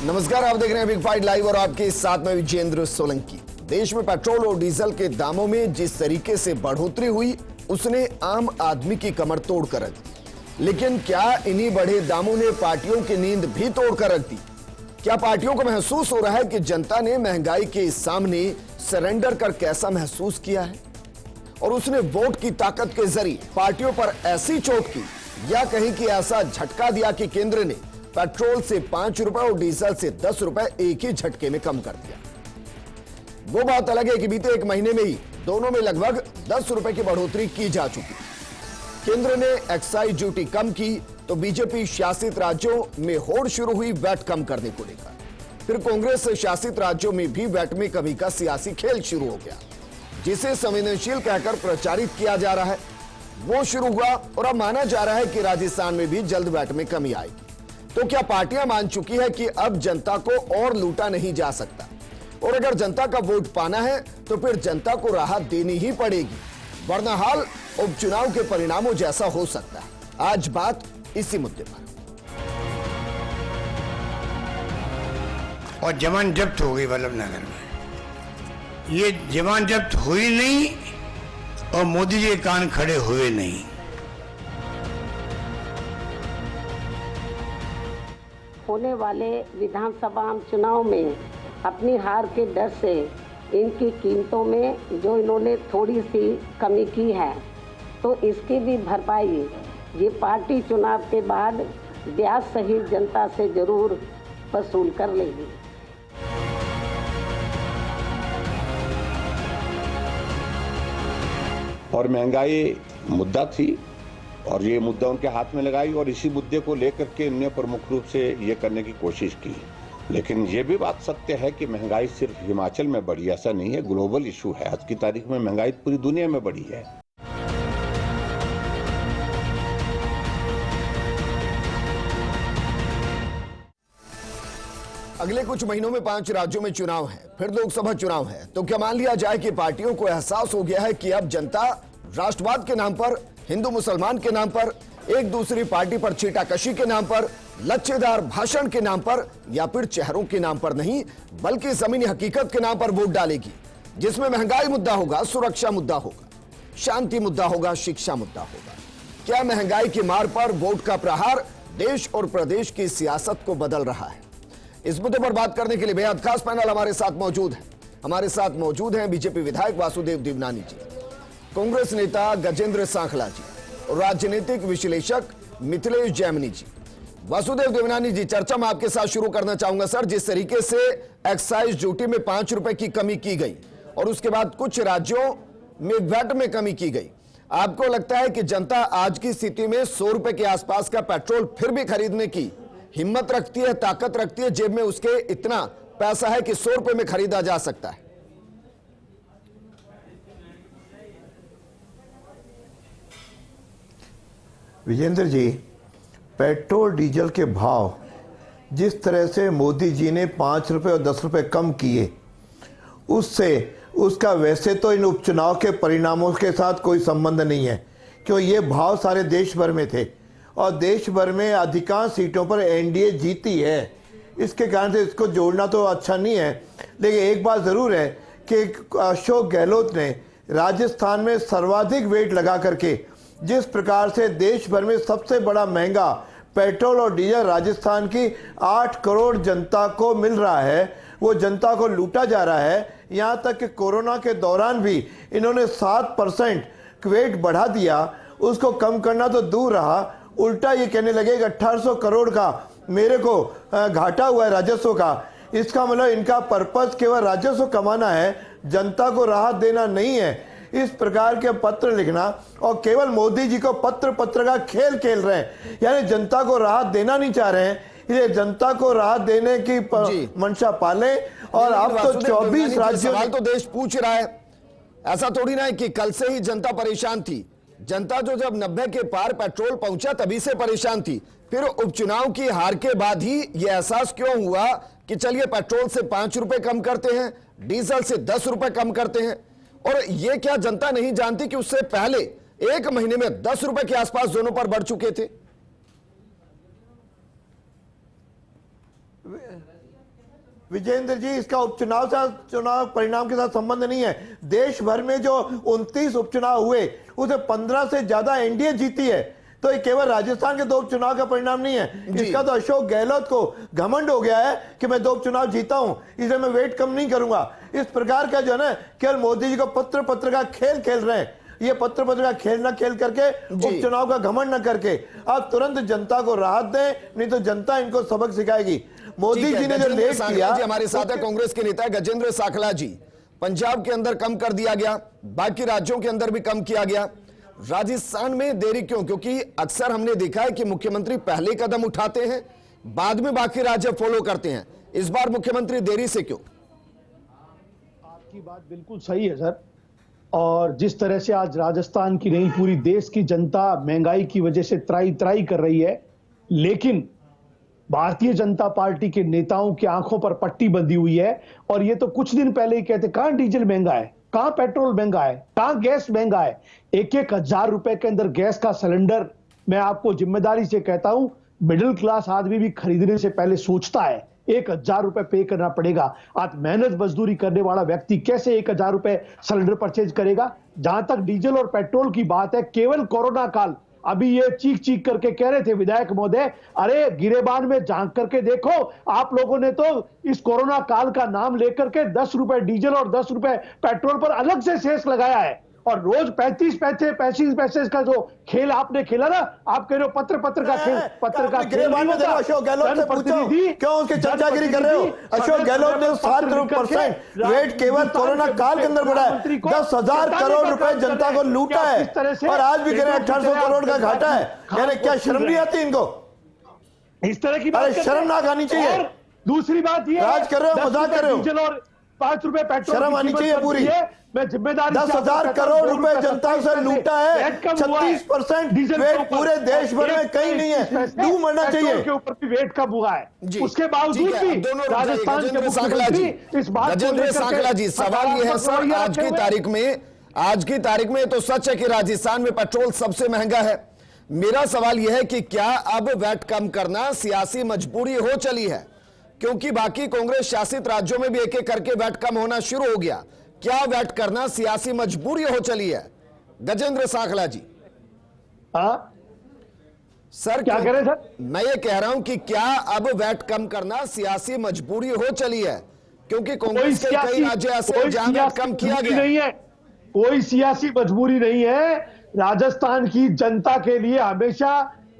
नमस्कार, आप देख रहे हैं बिग फाइट लाइव और आपके साथ में विजेंद्र सोलंकी। देश में पेट्रोल और डीजल के दामों में जिस तरीके से बढ़ोतरी हुई उसने आम आदमी की कमर तोड़ कर रख दी। लेकिन क्या इन्हीं बढ़े दामों ने पार्टियों की नींद भी तोड़ कर रख दी? क्या पार्टियों को महसूस हो रहा है कि जनता ने महंगाई के सामने सरेंडर कर कैसा महसूस किया है और उसने वोट की ताकत के जरिए पार्टियों पर ऐसी चोट की या कहीं कि ऐसा झटका दिया कि केंद्र ने पेट्रोल से 5 रुपए और डीजल से 10 रुपए एक ही झटके में कम कर दिया। वो बात अलग है कि बीते एक महीने में ही दोनों में लगभग 10 रुपए की बढ़ोतरी की जा चुकी। केंद्र ने एक्साइज ड्यूटी कम की तो बीजेपी शासित राज्यों में होड़ शुरू हुई वैट कम करने को लेकर। फिर कांग्रेस शासित राज्यों में भी वैट में कमी का सियासी खेल शुरू हो गया, जिसे संवेदनशील कहकर प्रचारित किया जा रहा है वो शुरू हुआ और अब माना जा रहा है कि राजस्थान में भी जल्द वैट में कमी आएगी। तो क्या पार्टियां मान चुकी है कि अब जनता को और लूटा नहीं जा सकता और अगर जनता का वोट पाना है तो फिर जनता को राहत देनी ही पड़ेगी, वरना हाल उपचुनाव के परिणामों जैसा हो सकता है। आज बात इसी मुद्दे पर। और जवान जब्त हो गई वल्लभनगर में। ये जवान जब्त हुई नहीं और मोदी जी के कान खड़े हुए नहीं। होने वाले विधानसभा चुनाव में अपनी हार के डर से इनकी कीमतों में जो इन्होंने थोड़ी सी कमी की है तो इसकी भी भरपाई ये पार्टी चुनाव के बाद ब्याज सहित जनता से जरूर वसूल कर लेगी। और महंगाई मुद्दा थी और ये मुद्दा उनके हाथ में लगाई और इसी मुद्दे को लेकर के इन्होंने प्रमुख रूप से ये करने की कोशिश की। लेकिन ये भी बात सत्य है कि महंगाई सिर्फ हिमाचल में बढ़ी ऐसा नहीं है, ग्लोबल इशू है। आज की तारीख में महंगाई पूरी दुनिया में बढ़ी है। अगले कुछ महीनों में 5 राज्यों में चुनाव है, फिर लोकसभा चुनाव है। तो क्या मान लिया जाए कि पार्टियों को एहसास हो गया है कि अब जनता राष्ट्रवाद के नाम पर, हिंदू मुसलमान के नाम पर, एक दूसरी पार्टी पर छीटाकशी के नाम पर, लच्छेदार भाषण के नाम पर या फिर चेहरों के नाम पर नहीं बल्कि जमीनी हकीकत के नाम पर वोट डालेगी, जिसमें महंगाई मुद्दा होगा, सुरक्षा मुद्दा होगा, शांति मुद्दा होगा, शिक्षा मुद्दा होगा। क्या महंगाई की मार पर वोट का प्रहार देश और प्रदेश की सियासत को बदल रहा है? इस मुद्दे पर बात करने के लिए बेहद खास पैनल हमारे साथ मौजूद है। हमारे साथ मौजूद हैं बीजेपी विधायक वासुदेव देवनानी जी, कांग्रेस नेता गजेंद्र सांखला जी और राजनीतिक विश्लेषक मिथिलेश जैमिनी जी। वासुदेव देवनानी जी, चर्चा में आपके साथ शुरू करना चाहूंगा। सर, जिस तरीके से एक्साइज ड्यूटी में 5 रुपए की कमी की गई और उसके बाद कुछ राज्यों में वैट में कमी की गई, आपको लगता है कि जनता आज की स्थिति में 100 रुपए के आसपास का पेट्रोल फिर भी खरीदने की हिम्मत रखती है, ताकत रखती है, जेब में उसके इतना पैसा है कि 100 रुपए में खरीदा जा सकता है? विजेंद्र जी, पेट्रोल डीजल के भाव जिस तरह से मोदी जी ने 5 रुपए और 10 रुपए कम किए, उससे उसका वैसे तो इन उपचुनाव के परिणामों के साथ कोई संबंध नहीं है, क्यों ये भाव सारे देश भर में थे और देश भर में अधिकांश सीटों पर एनडीए जीती है। इसके कारण से इसको जोड़ना तो अच्छा नहीं है। लेकिन एक बात ज़रूर है कि अशोक गहलोत ने राजस्थान में सर्वाधिक वेट लगा करके जिस प्रकार से देश भर में सबसे बड़ा महंगा पेट्रोल और डीजल राजस्थान की 8 करोड़ जनता को मिल रहा है, वो जनता को लूटा जा रहा है। यहाँ तक कि कोरोना के दौरान भी इन्होंने 7% वेट बढ़ा दिया, उसको कम करना तो दूर रहा, उल्टा ये कहने लगे कि 1800 करोड़ का मेरे को घाटा हुआ है राजस्व का। इसका मतलब इनका पर्पस केवल राजस्व कमाना है, जनता को राहत देना नहीं है। इस प्रकार के पत्र लिखना और केवल मोदी जी को पत्र का खेल खेल रहे हैं, यानी जनता को राहत देना नहीं चाह रहे हैं। ये जनता को राहत देने की मंशा पाले और अब तो 24 राज्यों सवाल तो देश पूछ रहा है, ऐसा थोड़ी ना है कि कल से ही जनता परेशान थी। जनता जो जब 90 के पार पेट्रोल पहुंचा तभी से परेशान थी, फिर उपचुनाव की हार के बाद ही यह एहसास क्यों हुआ कि चलिए पेट्रोल से 5 रुपए कम करते हैं, डीजल से 10 रुपए कम करते हैं? और ये क्या जनता नहीं जानती कि उससे पहले एक महीने में 10 रुपए के आसपास दोनों पर बढ़ चुके थे? विजेंद्र जी, इसका उपचुनाव से चुनाव परिणाम के साथ संबंध नहीं है। देश भर में जो 29 उपचुनाव हुए उसे 15 से ज्यादा एनडीए जीती है, तो ये केवल राजस्थान के 2 उपचुनाव का परिणाम नहीं है। इसका तो अशोक गहलोत को घमंड हो गया है कि मैं 2 उपचुनाव जीता हूं, इसलिए मैं वेट कम नहीं करूंगा। इस प्रकार का जो है ना, केवल मोदी जी को पत्र का खेल खेल रहे हैं। ये पत्र का खेल ना खेल करके, उपचुनाव का घमंड ना करके आप तुरंत जनता को राहत दें, नहीं तो जनता इनको सबक सिखाएगी। मोदी जी ने जो लेख किया, हमारे साथ है कांग्रेस के नेता गजेंद्र साखला जी। पंजाब के अंदर कम कर दिया गया, बाकी राज्यों के अंदर भी कम किया गया, राजस्थान में देरी क्यों? क्योंकि अक्सर हमने देखा है कि मुख्यमंत्री पहले कदम उठाते हैं, बाद में बाकी राज्य फॉलो करते हैं। इस बार मुख्यमंत्री देरी से क्यों? आपकी बात बिल्कुल सही है सर। और जिस तरह से आज राजस्थान की नहीं पूरी देश की जनता महंगाई की वजह से त्राई त्राई कर रही है, लेकिन भारतीय जनता पार्टी के नेताओं की आंखों पर पट्टी बंधी हुई है। और ये तो कुछ दिन पहले ही कहते, कहां डीजल महंगा है, कहां पेट्रोल महंगा है, कहां गैस महंगा है। 1,000 रुपए के अंदर गैस का सिलेंडर, मैं आपको जिम्मेदारी से कहता हूं, मिडिल क्लास आदमी भी खरीदने से पहले सोचता है 1,000 रुपए पे करना पड़ेगा। आज मेहनत मजदूरी करने वाला व्यक्ति कैसे 1,000 रुपए सिलेंडर परचेज करेगा? जहां तक डीजल और पेट्रोल की बात है, केवल कोरोना काल, अभी ये चीख चीख करके कह रहे थे विधायक महोदय, अरे गिरेबान में झांक करके देखो, आप लोगों ने तो इस कोरोना काल का नाम लेकर के 10 रुपए डीजल और 10 रुपए पेट्रोल पर अलग से सेस लगाया है। और रोज 35 पैसे का जो खेल आपने खेला ना, आप कह रहे हो पत्र का खेल, पत्र का खेल। अशोक गहलोत से पूछो, क्यों उसकी चर्चागिरी कर रहे हो? अशोक गहलोत ने 7% वेट केवल कोरोना काल के अंदर बढ़ा है। 10,000 करोड़ रुपए जनता को लूटा है, और आज भी कह रहे 1800 करोड़ का घाटा है। यानी क्या शर्म नहीं आती इनको? इस तरह की बात शर्मनाक आनी चाहिए। दूसरी बात ये, राज कर रहे हो, मजाक कर रहे हो। डीजल और 5 रुपए पेट्रोल, शर्म आनी चाहिए पूरी। मैं जिम्मेदारी 10,000 करोड़ रुपए जनता से लूटा है। 36% वेट पूरे देश भर में कहीं नहीं है। डूब मरना चाहिए। के ऊपर भी वेट कम हुआ है, उसके बावजूद भी राजस्थान के मुख्यमंत्री इस बात को गजेंद्र साखला जी, सवाल यह है सर, आज की तारीख में तो सच है कि राजस्थान में पेट्रोल सबसे महंगा है। मेरा सवाल यह है कि क्या अब वैट कम करना सियासी मजबूरी हो चली है? क्योंकि बाकी कांग्रेस शासित राज्यों में भी एक एक करके वैट कम होना शुरू हो गया। क्या वैट करना सियासी मजबूरी हो चली है? गजेंद्र साखला जी। सर क्या कह रहे हैं सर? मैं ये कह रहा हूं कि क्या अब वैट कम करना सियासी मजबूरी हो चली है? क्योंकि कांग्रेस के कई राज्य ऐसे जहां वैट कम किया गया नहीं है। कोई सियासी मजबूरी नहीं है। राजस्थान की जनता के लिए हमेशा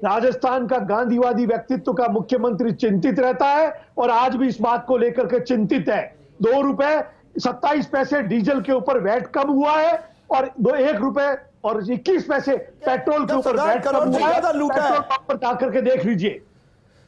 राजस्थान का गांधीवादी व्यक्तित्व का मुख्यमंत्री चिंतित रहता है, और आज भी इस बात को लेकर के चिंतित है। 2 रुपए 27 पैसे डीजल के ऊपर वैट कम हुआ है, और 1 रुपए और 21 पैसे पेट्रोल के ऊपर वैट कम हुआ है। पेट्रोल पंप पर जाकर के देख लीजिए,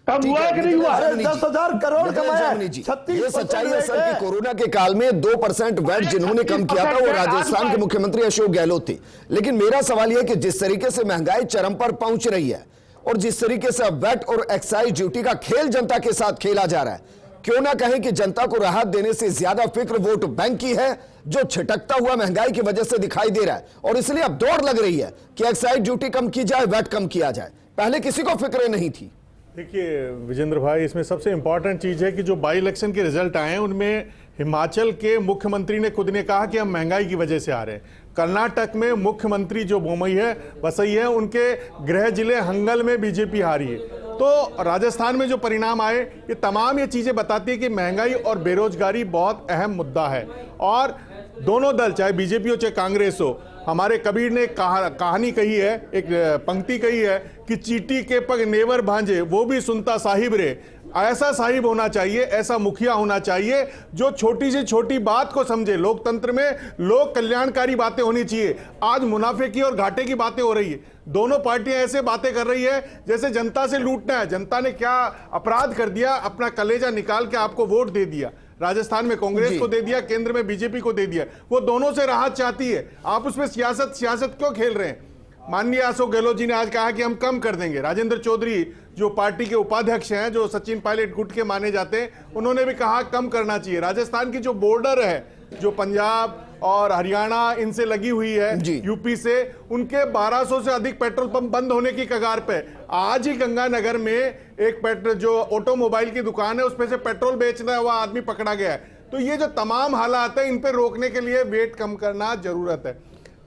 कम हुआ है कि नहीं हुआ? 10,000 करोड़ कमाया। ये सच्चाई है सर कि कोरोना के काल में 2% वैट जिन्होंने कम किया था वो राजस्थान के मुख्यमंत्री अशोक गहलोत थे। लेकिन मेरा सवाल यह है कि जिस तरीके से महंगाई चरम पर पहुंच रही है, और जिस तरीके से वैट और एक्साइज ड्यूटी का खेल जनता के साथ खेला जा रहा है, क्यों ना कहें कि जनता को राहत देने से ज्यादा फिक्र वोट बैंक की है, जो छिटकता हुआ महंगाई की वजह से दिखाई दे रहा है। और इसलिए अब दौड़ लग रही है कि एक्साइज ड्यूटी कम की जाए, वैट कम किया जाए। पहले किसी को फिक्र नहीं थी। देखिए विजेंद्र भाई, इसमें सबसे इंपॉर्टेंट चीज है कि जो बाई इलेक्शन के रिजल्ट आए हैं उनमें हिमाचल के मुख्यमंत्री ने खुद ने कहा कि हम महंगाई की वजह से आ रहे हैं। कर्नाटक में मुख्यमंत्री जो बोमई है, वसई है, उनके गृह जिले हंगल में बीजेपी हारी है। तो राजस्थान में जो परिणाम आए, ये तमाम ये चीजें बताती है कि महंगाई और बेरोजगारी बहुत अहम मुद्दा है। और दोनों दल, चाहे बीजेपी हो चाहे कांग्रेस हो, हमारे कबीर ने कहानी कही है, एक पंक्ति कही है कि चीटी के पग नेवर भांजे वो भी सुनता साहिब रे। ऐसा साहिब होना चाहिए, ऐसा मुखिया होना चाहिए जो छोटी से छोटी बात को समझे। लोकतंत्र में लोक कल्याणकारी बातें होनी चाहिए। आज मुनाफे की और घाटे की बातें हो रही है। दोनों पार्टियां ऐसे बातें कर रही है जैसे जनता से लूटना है। जनता ने क्या अपराध कर दिया, अपना कलेजा निकाल के आपको वोट दे दिया। राजस्थान में कांग्रेस को दे दिया, केंद्र में बीजेपी को दे दिया। वो दोनों से राहत चाहती है। आप उसमें सियासत क्यों खेल रहे हैं? माननीय अशोक गहलोत जी ने आज कहा कि हम कम कर देंगे। राजेंद्र चौधरी जो पार्टी के उपाध्यक्ष हैं, जो सचिन पायलट गुट के माने जाते हैं, उन्होंने भी कहा कम करना चाहिए। राजस्थान की जो बॉर्डर है, जो पंजाब और हरियाणा इनसे लगी हुई है, जी। यूपी से, उनके 1200 से अधिक पेट्रोल पंप बंद होने की कगार पे। आज ही गंगानगर में एक पेट्रोल जो ऑटोमोबाइल की दुकान है उसमें से पेट्रोल बेचना हुआ आदमी पकड़ा गया है। तो ये जो तमाम हालात है इन पे रोकने के लिए वेट कम करना जरूरत है।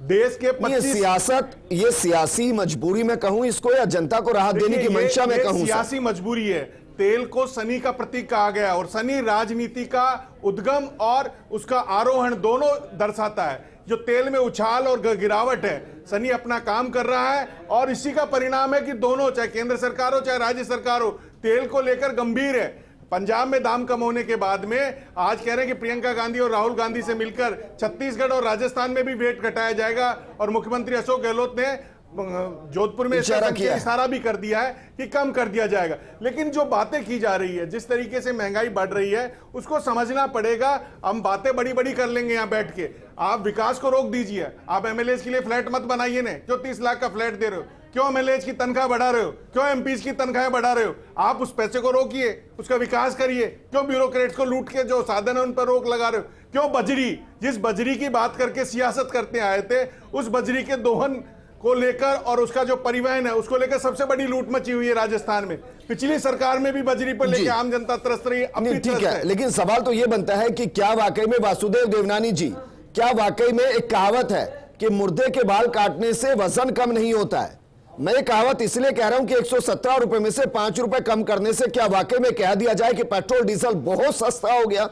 देश के 25 ये सियासी मजबूरी में कहूं इसको, या जनता को राहत देने की मंशा में कहूं? सियासी मजबूरी है। तेल को शनि का प्रतीक कहा गया और शनि राजनीति का उद्गम और उसका आरोहण दोनों दर्शाता है। जो तेल में उछाल और गिरावट है, शनि अपना काम कर रहा है और इसी का परिणाम है कि दोनों, चाहे केंद्र सरकार हो चाहे राज्य सरकार हो, तेल को लेकर गंभीर है। पंजाब में दाम कम होने के बाद में आज कह रहे हैं कि प्रियंका गांधी और राहुल गांधी से मिलकर छत्तीसगढ़ और राजस्थान में भी वेट घटाया जाएगा। और मुख्यमंत्री अशोक गहलोत ने जोधपुर में इशारा भी कर दिया है कि कम कर दिया जाएगा। लेकिन जो बातें की जा रही है, जिस तरीके से महंगाई बढ़ रही है, उसको समझना पड़ेगा। हम बातें बड़ी बड़ी कर लेंगे यहाँ बैठ के, आप विकास को रोक दीजिए। आप एमएलए के लिए फ्लैट मत बनाइए ने, जो 30 लाख का फ्लैट दे रहे हो, क्यों एमएलए की तनख्वाह बढ़ा रहे हो, क्यों एमपीज की तनख्वाहें बढ़ा रहे हो? आप उस पैसे को रोकिए, उसका विकास करिए। क्यों ब्यूरोक्रेट्स को लूट के जो साधन है उन पर रोक लगा रहे हो? क्यों बजरी, जिस बजरी की बात करके सियासत करते आए थे, उस बजरी के दोहन को लेकर और उसका जो परिवहन है उसको लेकर सबसे बड़ी लूट मची हुई है राजस्थान में। पिछली सरकार में भी बजरी पर लेकर आम जनता त्रस्त रही, अब भी ठीक है। लेकिन सवाल तो यह बनता है कि क्या वाकई में वासुदेव देवनानी जी, क्या वाकई में एक कहावत है कि मुर्दे के बाल काटने से वजन कम नहीं होता है? मैं ये कहावत इसलिए कह रहा हूं कि 117 रुपए में से 5 रुपए कम करने से क्या वाकई में कह दिया जाए कि पेट्रोल डीजल बहुत सस्ता हो गया?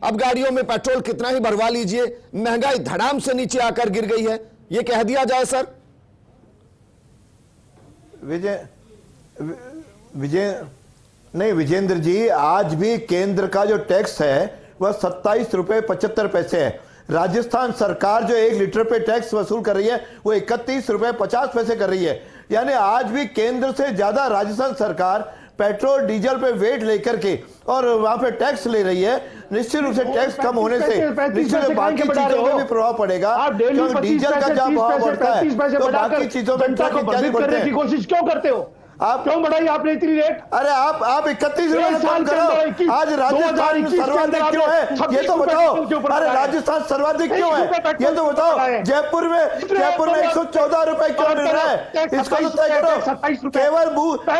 अब गाड़ियों में पेट्रोल कितना ही भरवा लीजिए, महंगाई धड़ाम से नीचे आकर गिर गई है, ये कह दिया जाए सर? विजेंद्र जी, आज भी केंद्र का जो टैक्स है वह 27 रुपए 75 पैसे है। राजस्थान सरकार जो 1 लीटर पे टैक्स वसूल कर रही है वो 31 रुपए 50 पैसे कर रही है। यानी आज भी केंद्र से ज्यादा राजस्थान सरकार पेट्रोल डीजल पे वेट लेकर के और वहां पे टैक्स ले रही है। निश्चित रूप से टैक्स कम होने से निश्चित बाकी चीजों में भी प्रभाव पड़ेगा, क्योंकि डीजल का जब भाव बढ़ता है तो बाकी चीजों में बढ़ते हैं। कोशिश क्यों करते हो? आप क्यों बढ़ाई आपने इतनी रेट? अरे आप 31 रुपए कम करो। आज राजस्थान सर्वाधिक क्यों है ये तो बताओ। अरे राजस्थान सर्वाधिक क्यों है ये तो बताओ। जयपुर में 114 रुपए क्यों मिल रहा है, इसको तो तय करो। केवल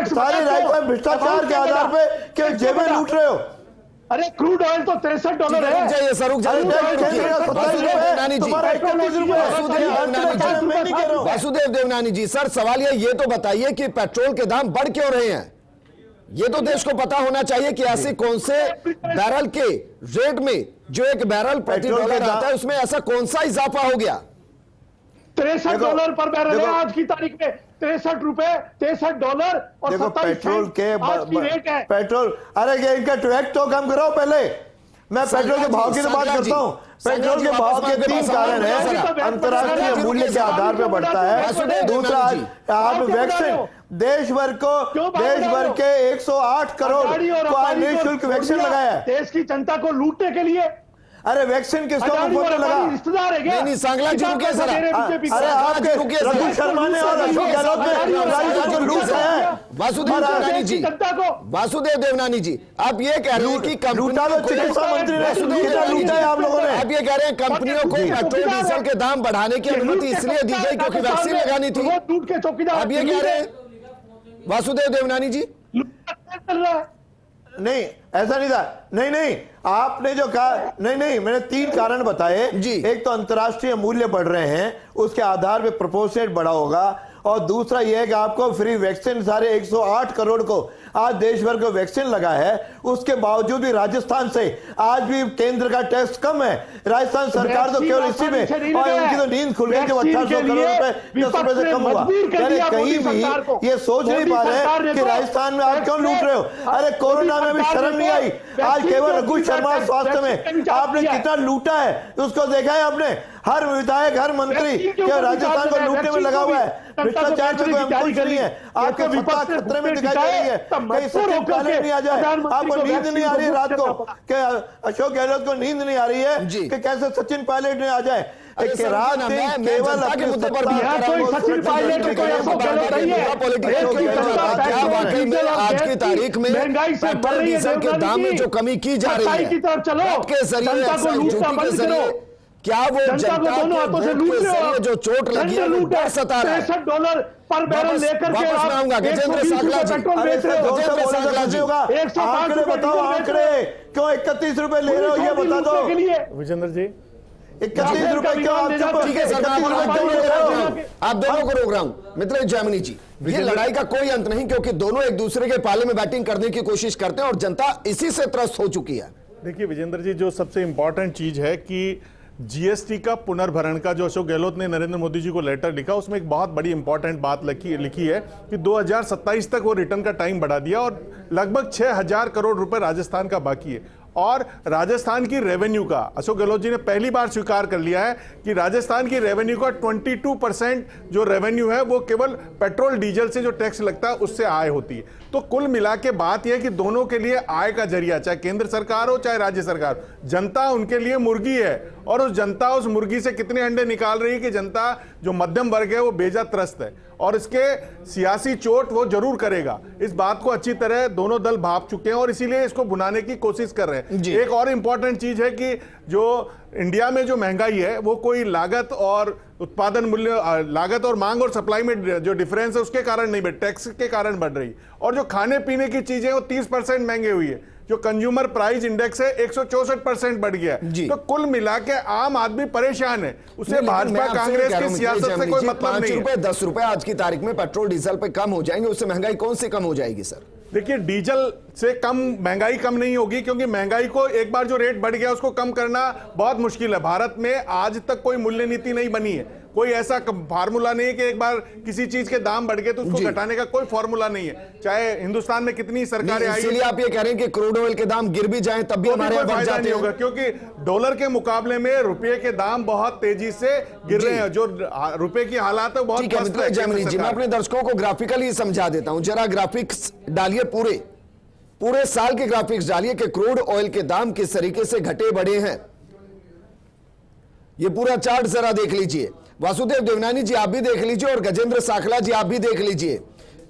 सारे राज्य में भ्रष्टाचार के आधार पे क्यों जेबें लूट रहे हो? अरे क्रूड ऑयल तो $63 है। वासुदेव देवनानी जी, सर सवाल ये तो बताइए कि पेट्रोल के दाम बढ़ क्यों रहे हैं? ये तो देश को पता होना चाहिए कि ऐसे कौन से बैरल के रेट में, जो एक बैरल प्रति डॉलर आता है, उसमें ऐसा कौन सा इजाफा हो गया? $63 पर बैरल है आज की तारीख में। $63 और देखो पेट्रोल के आज की रेट है। पेट्रोल, अरे इनका टैक्स तो कम करो पहले। मैं पेट्रोल के भाव की तो बात करता हूँ। पेट्रोल के भाव के 3 कारण है। अंतर्राष्ट्रीय मूल्य के आधार पर बढ़ता है। दूसरा, आप वैक्सीन देश भर के 108 करोड़ को निःशुल्क वैक्सीन लगाया है देश की जनता को लूटने के लिए। अरे वैक्सीन किसको मुफ्त में लगा? नहीं सांगला जी रुकिए जरा। अरे आपके रघु शर्मा ने और अशोक गहलोत ने राजस्थान को लूट है। वासुदेव देवनानी जी, वासुदेव देवनानी जी, आप ये कह रहे हैं कि लूटा तो चिकित्सा मंत्री ने लूटा है आप लोगों ने। आप ये कह रहे हैं कंपनियों को पेट्रोल डीजल के दाम बढ़ाने की अनुमति इसलिए दी गई क्योंकि वैक्सीन लगानी थी। आप ये कह रहे हैं वासुदेव देवनानी जी? नहीं, ऐसा नहीं था। नहीं, आपने जो कहा, नहीं, मैंने 3 कारण बताए जी। एक तो अंतर्राष्ट्रीय मूल्य बढ़ रहे हैं, उसके आधार पे प्रोपोर्शनेट बढ़ा होगा, और दूसरा यह है कि आपको फ्री वैक्सीन सारे 108 करोड़ को आज देश भर को वैक्सीन लगा है। उसके बावजूद भी राजस्थान से आज भी केंद्र का टैक्स कम है। राजस्थान सरकार तो केवल इसी में, और उनकी तो नींद खुल गई कि 1800 करोड़ रुपए 10 रुपए से कम हुआ। यानी कहीं भी ये सोच नहीं पा रहे कि राजस्थान में आप क्यों लूट रहे हो। अरे कोरोना में भी शर्म नहीं आई। आज केवल रघु शर्मा स्वास्थ्य में आपने कितना लूटा है उसको देखा है आपने। हर विधायक, हर मंत्री क्या राजस्थान को लूटने में लगा हुआ है। भ्रष्टाचार से कोई हम खुश नहीं है। आपके सत्ता खतरे में दिखाई दे रही है। कहीं सचिन पायलट नहीं आ जाए। आपको नींद नहीं आ रही है रात को, क्या अशोक गहलोत को नींद नहीं आ रही है कि कैसे सचिन पायलट नहीं आ जाए। रात दिन केवल अपने मुद्दे पर सचिन पायलट को अशोक गहलोत नहीं है। क्या वाकई में आज की तारीख में पेट्रोल डीजल के दाम में जो कमी की जा रही है के जरिए, के जरिए, क्या वो जनता को जनता दोनों के हाथों से वोट लूट के रहे हो जरिए आप। जो चोट लगी है वो डर सता रहा है। $63 पर बैरल वापस- लेकर के वापस मैं आऊंगा, आप गजेंद्र 120 साकला रुपए जी। पेट्रोल अरे बेच रहे सर, हो। जोर से बोलो तो कैसे होगा? 105 आंकड़े रुपए बताओ, डीजल बेच रहे आंकड़े हो। क्यों 31 रुपए ले रहे हो, ये बता दो। के लिए विजेंद्र जी 31 रुपए क्यों आप चुप? ठीक है सर, मैं 31 रुपए आप क्यों दोनों ले को रहे रोक हो? रहा हूं। आप दोनों को रोक रहा हूं। मित्र जैमिनी जी, ये लड़ाई का कोई अंत नहीं, क्योंकि दोनों एक दूसरे के पाले में बैटिंग करने की कोशिश करते हैं और जनता इसी से त्रस्त हो चुकी है। देखिए विजेंद्र जी, जो सबसे इंपॉर्टेंट चीज है कि जीएसटी का पुनर्भरण का जो अशोक गहलोत ने नरेंद्र मोदी जी को लेटर लिखा, उसमें एक बहुत बड़ी इंपॉर्टेंट बात लिखी है कि 2027 तक वो रिटर्न का टाइम बढ़ा दिया और लगभग 6000 करोड़ रुपए राजस्थान का बाकी है। और राजस्थान की रेवेन्यू का अशोक गहलोत जी ने पहली बार स्वीकार कर लिया है कि राजस्थान की रेवेन्यू का 22% जो रेवेन्यू है वो केवल पेट्रोल डीजल से जो टैक्स लगता है उससे आय होती है। तो कुल मिला के बात यह है कि दोनों के लिए आय का जरिया, चाहे केंद्र सरकार हो चाहे राज्य सरकार, जनता उनके लिए मुर्गी है और उस जनता उस मुर्गी से कितने अंडे निकाल रही है कि जनता जो मध्यम वर्ग है वो बेजा त्रस्त है और इसके सियासी चोट वो जरूर करेगा। इस बात को अच्छी तरह दोनों दल भाप चुके हैं और इसीलिए इसको भुनाने की कोशिश कर रहे हैं। एक और इंपॉर्टेंट चीज है कि जो इंडिया में जो महंगाई है वो कोई लागत और उत्पादन मूल्य, लागत और मांग और सप्लाई में जो डिफरेंस है उसके कारण नहीं बढ़, टैक्स के कारण बढ़ रही। और जो खाने पीने की चीजें वो 30% महंगी हुई है। जो कंज्यूमर प्राइस इंडेक्स है 164% बढ़ गया है। तो कुल मिला के आम आदमी परेशान है, उसे भाजपा कांग्रेस की सियासत से कोई मतलब नहीं है। 5 रुपए 10 रुपए आज की तारीख में पेट्रोल डीजल पे कम हो जाएंगे, उससे महंगाई कौन सी कम हो जाएगी सर? देखिए डीजल से कम महंगाई कम नहीं होगी, क्योंकि महंगाई को एक बार जो रेट बढ़ गया उसको कम करना बहुत मुश्किल है। भारत में आज तक कोई मूल्य नीति नहीं बनी है, कोई ऐसा फार्मूला नहीं है कि एक बार किसी चीज के दाम बढ़ गए तो उसको घटाने का कोई फार्मूला नहीं है। चाहे हिंदुस्तान में कितनी सरकारें आई, इसलिए आप ये कह रहे हैं कि क्रूड ऑयल के दाम गिर भी जाएं तब भी हमारे यहाँ बढ़ जाते होगा, क्योंकि डॉलर के मुकाबले में रुपये के दाम बहुत तेजी से गिर रहे हैं। जो रुपये की हालात है बहुत मस्त है। जैमिनी जी, मैं अपने दर्शकों को ग्राफिकली समझा देता हूं, जरा ग्राफिक्स डालिए, पूरे साल के ग्राफिक्स डालिए कि क्रूड ऑयल के दाम किस तरीके से घटे बढ़े हैं। ये पूरा चार्ट जरा देख लीजिए। वासुदेव देवनानी जी आप भी देख लीजिए और गजेंद्र साखला जी आप भी देख लीजिए।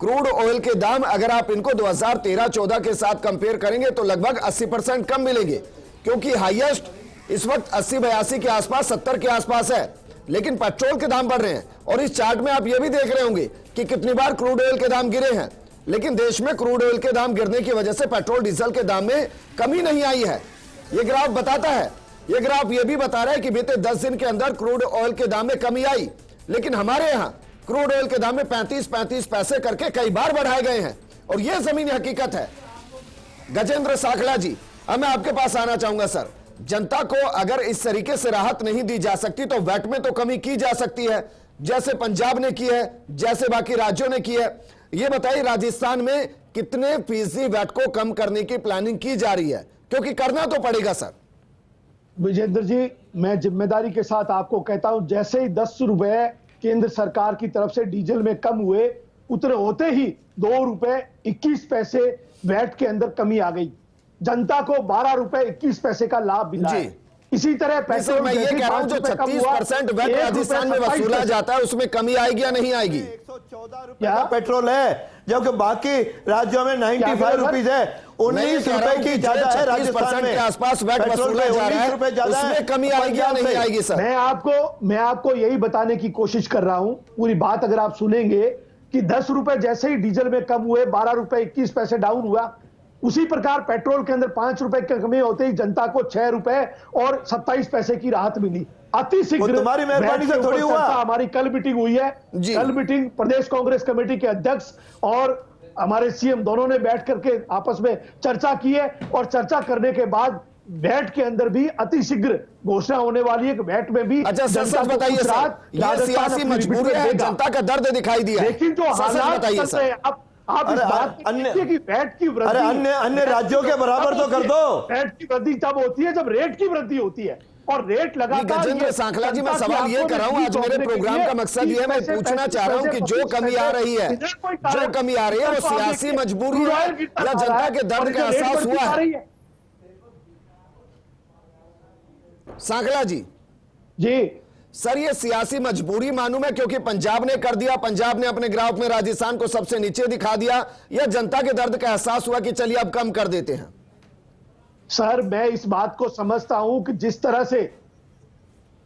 क्रूड ऑयल के दाम अगर आप इनको 2013-14 के साथ कंपेयर करेंगे तो लगभग 80% कम मिलेंगे, क्योंकि हाईएस्ट इस वक्त 80-82 के आसपास, 70 के आसपास है। लेकिन पेट्रोल के दाम बढ़ रहे हैं और इस चार्ट में आप यह भी देख रहे होंगे कि कितनी बार क्रूड ऑयल के दाम गिरे हैं, लेकिन देश में क्रूड ऑयल के दाम गिरने की वजह से पेट्रोल डीजल के दाम में कमी नहीं आई है। यह ग्राफ बताता है, यह ग्राफ यह भी बता रहा है कि बीते 10 दिन के अंदर क्रूड ऑयल के दाम में कमी आई, लेकिन हमारे यहां क्रूड ऑयल के दाम में 35 पैसे करके कई बार बढ़ाए गए हैं और यह जमीनी हकीकत है। गजेंद्र साखला जी, अब मैं आपके पास आना चाहूंगा सर। जनता को अगर इस तरीके से राहत नहीं दी जा सकती तो वैट में तो कमी की जा सकती है, जैसे पंजाब ने की है, जैसे बाकी राज्यों ने की है। यह बताइए राजस्थान में कितने फीसदी वैट को कम करने की प्लानिंग की जा रही है, क्योंकि करना तो पड़ेगा सर। विजेंद्र जी, मैं जिम्मेदारी के साथ आपको कहता हूं, जैसे ही 10 रुपए केंद्र सरकार की तरफ से डीजल में कम हुए, उतरे होते ही 2 रुपए 21 पैसे वैट के अंदर कमी आ गई। जनता को 12 रुपए 21 पैसे का लाभ मिला है। इसी तरह पेट्रोल मैं ये कह रहा हूं जो 36% वैट राजस्थान में वसूला जाता है उसमें कमी आएगी या नहीं आएगी? 114 रुपए का पेट्रोल है, जबकि बाकी राज्यों में 95 रुपीज है। 19 रुपए की ज्यादा है राजस्थान में, के आसपास वैट वसूला जा रहा है, उसमें कमी आएगी या नहीं आएगी सर? मैं आपको यही बताने की कोशिश कर रहा हूं। पूरी बात अगर आप सुनेंगे कि 10 रुपए जैसे ही डीजल में कम हुए, 12 रुपए 21 पैसे डाउन हुआ, उसी प्रकार पेट्रोल के अंदर 5 रुपए की कमी होते ही जनता को 6 रुपए और 27 पैसे की राहत मिली। अति शीघ्र तुम्हारी मेहरबानी से थोड़ी हुआ। हमारी कल मीटिंग हुई है, कल मीटिंग प्रदेश कांग्रेस कमेटी के अध्यक्ष और हमारे सीएम दोनों ने बैठ करके आपस में चर्चा की है और चर्चा करने के बाद वैट के अंदर भी अति शीघ्र घोषणा होने वाली है कि वैट में भी। अच्छा सच बताइए सर, यह सियासी मजबूरी है, जनता का दर्द दिखाई दिया, लेकिन जो हालात चल रहे हैं, आप इस बात की वैट की वृद्धि, अन्य राज्यों के बराबर तो कर दो। वैट की वृद्धि तब होती है जब रेट की वृद्धि होती है और रेट लगातार। गजेंद्र साखला जी, मैं सवाल ये कर रहा हूं, आज मेरे प्रोग्राम का मकसद ये है, मैं पूछना चाह रहा हूं कि जो कमी आ रही है, वो सियासी मजबूरी है या जनता के दर्द का एहसास हुआ है? साखला जी सर, ये सियासी मजबूरी मानूं मैं, क्योंकि पंजाब ने कर दिया, पंजाब ने अपने ग्राफ में राजस्थान को सबसे नीचे दिखा दिया, या जनता के दर्द का एहसास हुआ कि चलिए अब कम कर देते हैं? सर, मैं इस बात को समझता हूं कि जिस तरह से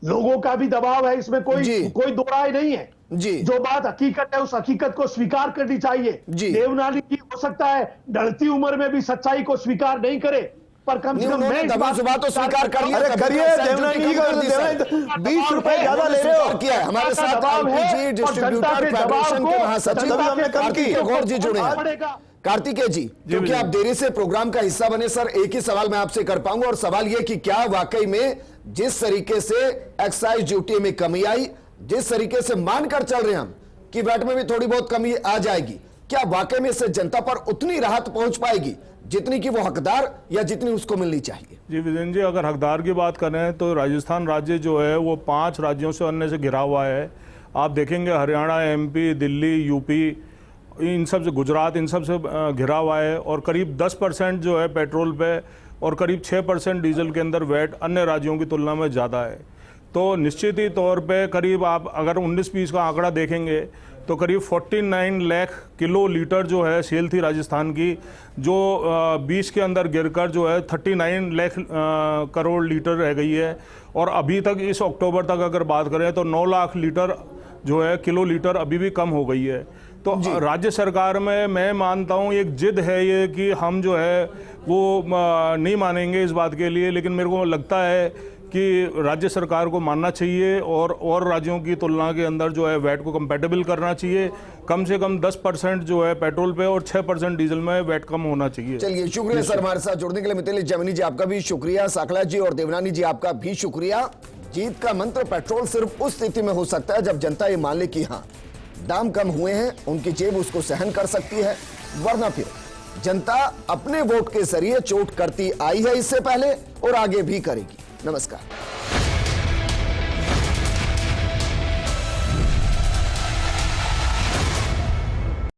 लोगों का भी दबाव है, इसमें जी। कोई दो राय नहीं है। जी। जो बात हकीकत है उस हकीकत को स्वीकार करनी चाहिए। जी। देवनानी जी हो सकता है ढलती उम्र में भी सच्चाई को स्वीकार नहीं करे, पर कम से कम मैं इस दबा सुबह तो स्वीकार कर लिया। अरे तभी करिए, तो देवनानी जी का कर दी सर। 20 रुपए ज्यादा ले रहे हो। किया है हमारे साथ एलपीजी डिस्ट्रीब्यूटर फेडरेशन के महासचिव तभी हमने कम की। कार्तिकेय गौड़ जी जुड़े हैं। कार्तिकेय जी, क्योंकि आप देरी से प्रोग्राम का हिस्सा बने सर, एक ही सवाल मैं आपसे कर पाऊंगा, और सवाल यह कि क्या वाकई में जिस तरीके से एक्साइज ड्यूटी में कमी आई, जिस तरीके से मानकर चल रहे हैं हम कि वैट में भी थोड़ी बहुत कमी आ जाएगी, क्या वाकई में इससे जनता पर उतनी राहत पहुंच पाएगी जितनी कि वो हकदार या जितनी उसको मिलनी चाहिए? जी विजेंद्र जी, अगर हकदार की बात करें तो राजस्थान राज्य जो है वो 5 राज्यों से अन्य से घिरा हुआ है। आप देखेंगे हरियाणा, एमपी, दिल्ली, यूपी, इन सब से, गुजरात, इन सब से घिरा हुआ है, और करीब 10% जो है पेट्रोल पे और करीब 6% डीजल के अंदर वैट अन्य राज्यों की तुलना में ज़्यादा है। तो निश्चित ही तौर पे करीब आप अगर 19-20 का आंकड़ा देखेंगे तो करीब 49 लाख किलो लीटर जो है सेल थी राजस्थान की, जो 20 के अंदर गिरकर जो है 39 लाख करोड़ लीटर रह गई है। और अभी तक इस अक्टूबर तक अगर बात करें तो 9 लाख लीटर जो है किलो लीटर अभी भी कम हो गई है। तो राज्य सरकार में मैं मानता हूँ एक जिद है ये कि हम जो है वो नहीं मानेंगे इस बात के लिए, लेकिन मेरे को लगता है कि राज्य सरकार को मानना चाहिए और राज्यों की तुलना के अंदर जो है वैट को कंपैटिबल करना चाहिए। कम से कम 10% जो है पेट्रोल पे और 6% डीजल में वैट कम होना चाहिए। चलिए, शुक्रिया सर हमारे साथ जुड़ने के लिए। मिताली जैमिनी जी आपका भी शुक्रिया, साकला जी और देवनानी जी आपका भी शुक्रिया। जीत का मंत्र पेट्रोल सिर्फ उस स्थिति में हो सकता है जब जनता ये मान ले कि हाँ दाम कम हुए हैं, उनकी जेब उसको सहन कर सकती है, वरना फिर जनता अपने वोट के जरिए चोट करती आई है इससे पहले और आगे भी करेगी। नमस्कार।